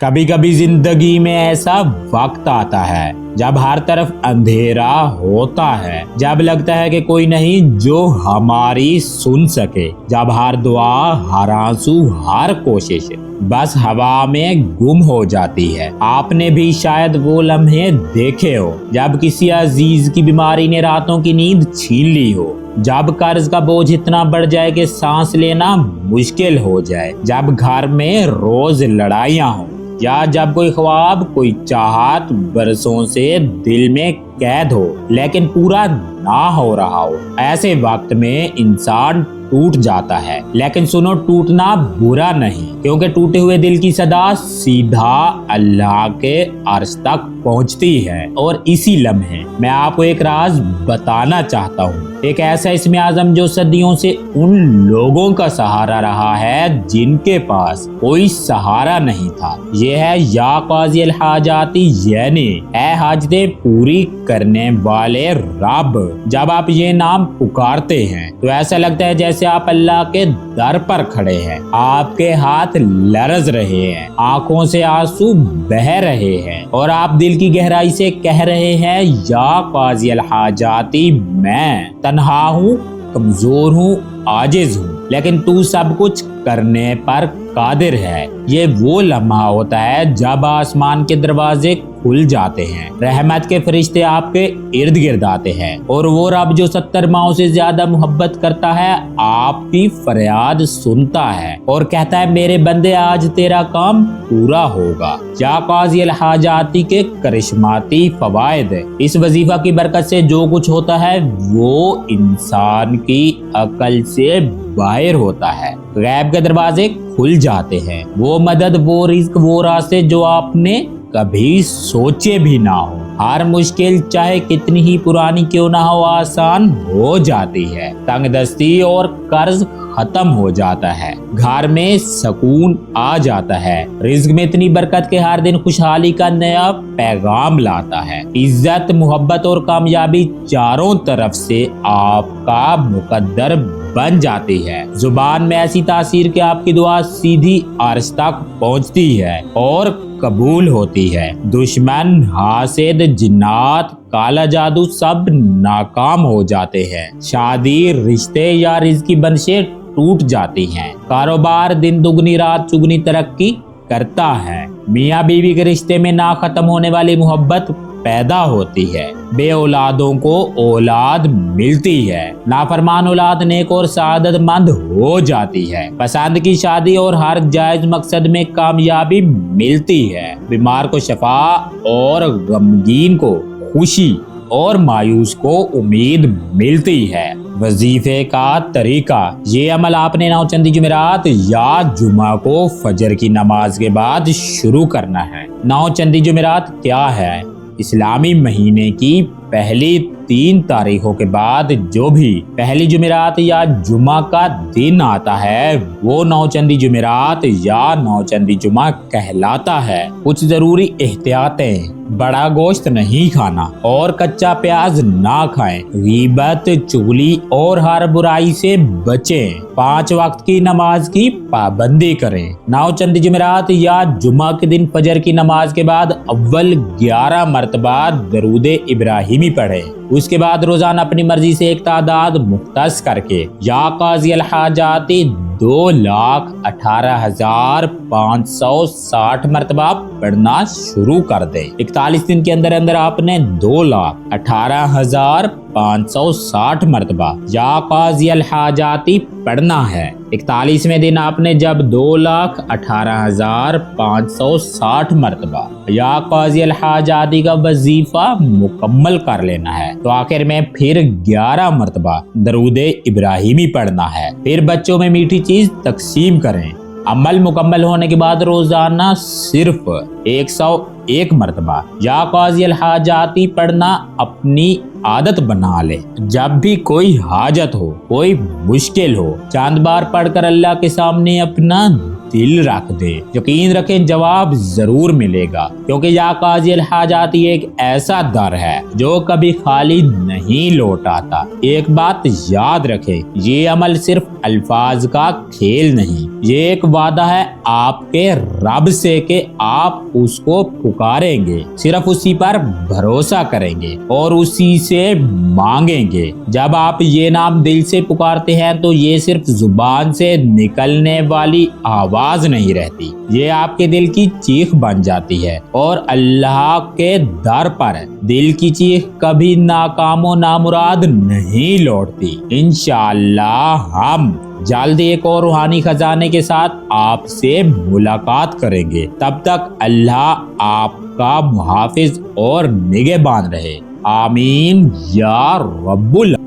कभी कभी जिंदगी में ऐसा वक्त आता है जब हर तरफ अंधेरा होता है, जब लगता है कि कोई नहीं जो हमारी सुन सके, जब हर दुआ, हर आंसू, हर कोशिश बस हवा में गुम हो जाती है। आपने भी शायद वो लम्हे देखे हो जब किसी अजीज की बीमारी ने रातों की नींद छीन ली हो, जब कर्ज का बोझ इतना बढ़ जाए कि सांस लेना मुश्किल हो जाए, जब घर में रोज लड़ाइयाँ हो, या जब कोई ख्वाब, कोई चाहत बरसों से दिल में कैद हो लेकिन पूरा ना हो रहा हो। ऐसे वक्त में इंसान टूट जाता है। लेकिन सुनो, टूटना बुरा नहीं, क्योंकि टूटे हुए दिल की सदा सीधा अल्लाह के अर्श तक पहुंचती है। और इसी लम्हे मैं आपको एक राज बताना चाहता हूँ, एक ऐसा इसमें आजम जो सदियों से उन लोगों का सहारा रहा है जिनके पास कोई सहारा नहीं था। ये है या काज़ी अल हाजाती, यानी ऐ हाजतें पूरी करने वाले रब। जब आप ये नाम पुकारते हैं तो ऐसा लगता है जैसे आप अल्लाह के दर पर खड़े हैं, आपके हाथ लरज रहे हैं, आंखों से आंसू बह रहे हैं और आप दिल की गहराई से कह रहे हैं, या काज़ी अल हाजाती, मैं तन्हा हूँ, कमजोर हूँ, आजिज हूँ, लेकिन तू सब कुछ करने पर कादिर है। ये वो लम्हा होता है जब आसमान के दरवाजे खुल जाते हैं, रहमत के फरिश्ते आपके इर्द गिर्द आते हैं और वो रब जो 70 माओं से ज्यादा मोहब्बत करता है आपकी फरियाद सुनता है और कहता है, मेरे बंदे आज तेरा काम पूरा होगा। या काज़ी अल हाजाती के करिश्माती फवायद। इस वजीफा की बरकत से जो कुछ होता है वो इंसान की अकल से बाहर होता है। गैब के दरवाजे खुल जाते हैं, वो मदद, वो रिज्क, वो रास्ते जो आपने कभी सोचे भी ना हो। हर मुश्किल चाहे कितनी ही पुरानी क्यों ना हो आसान हो जाती है। तंगदस्ती और कर्ज खत्म हो जाता है, घर में सुकून आ जाता है, रिज्क में इतनी बरकत के हर दिन खुशहाली का नया पैगाम लाता है। इज्जत, मोहब्बत और कामयाबी चारों तरफ से आपका मुकद्दर बन जाती है। जुबान में ऐसी तासीर कि आपकी दुआ सीधी अर्श तक पहुंचती है और कबूल होती है। दुश्मन, हासिद, जिन्नात, काला जादू सब नाकाम हो जाते हैं। शादी, रिश्ते या रिज़्क की बंदिशें टूट जाती हैं। कारोबार दिन दुगनी रात चुगनी तरक्की करता है। मियाँ बीवी के रिश्ते में ना खत्म होने वाली मोहब्बत पैदा होती है। बे औलादों को औलाद मिलती है। नाफरमान औलाद नेक और सादतमंद हो जाती है। पसंद की शादी और हर जायज मकसद में कामयाबी मिलती है। बीमार को शफा और गमगीन को खुशी और मायूस को उम्मीद मिलती है। वजीफे का तरीका, ये अमल आपने नौचंदी जुमेरात या जुमा को फजर की नमाज के बाद शुरू करना है। नौचंदी जुमेरात क्या है? इस्लामी महीने की पहली 3 तारीखों के बाद जो भी पहली जुमेरात या जुमा का दिन आता है वो नौचंदी जुमेरात या नौचंदी जुमा कहलाता है। कुछ जरूरी एहतियातें: बड़ा गोश्त नहीं खाना और कच्चा प्याज ना खाएं। गीबत, चुगली और हर बुराई से बचें। 5 वक्त की नमाज की पाबंदी करें। नौचंदी जुमेरात या जुमा के दिन फजर की नमाज के बाद अव्वल 11 मरतबा दरूदे इब्राहिमी पढ़ें। उसके बाद रोजाना अपनी मर्जी से एक तादाद मुख्तस करके या काज़ी अल हाजाती 2,18,560 मरतबा पढ़ना शुरू कर दे। 41 दिन के अंदर अंदर आपने 2,18,560 मरतबा या काज़ी अल हाजाती पढ़ना है। 41वें दिन आपने जब 2,18,560 मरतबा या काज़ी अल हाजाती का वजीफा मुकम्मल कर लेना है तो आखिर में फिर 11 मरतबा दरूदे इब्राहिमी पढ़ना है। फिर बच्चों में मीठी चीज तकसीम करें। अमल मुकम्मल होने के बाद रोजाना सिर्फ 101 मरतबा या काज़ी अल हाजाती पढ़ना अपनी आदत बना ले। जब भी कोई हाजत हो, कोई मुश्किल हो, चांद बार पढ़कर अल्लाह के सामने अपना دل رکھ دیں، یقین رکھیں جواب ضرور ملے گا، کیونکہ یا قاضی الحاجات یہ ایک ایسا در ہے جو کبھی خالی نہیں لوٹ آتا۔ ایک بات یاد رکھیں، یہ عمل صرف الفاظ کا کھیل نہیں، یہ ایک وعدہ ہے آپ کے رب سے کہ آپ اس کو پکاریں گے، صرف اسی پر بھروسہ کریں گے اور اسی سے مانگیں گے۔ جب آپ یہ نام دل سے پکارتے ہیں تو یہ صرف زبان سے نکلنے والی آواز نہیں رہتی، یہ آپ کے دل کی چیخ بن جاتی ہے، اور اللہ کے در پر دل کی چیخ کبھی ناکام و نامراد نہیں لوٹتی۔ انشاءاللہ ہم جلد ایک اور روحانی خزانے کے ساتھ آپ سے ملاقات کریں گے، تب تک اللہ آپ کا محافظ اور نگہبان رہے، آمین یا رب العالمین۔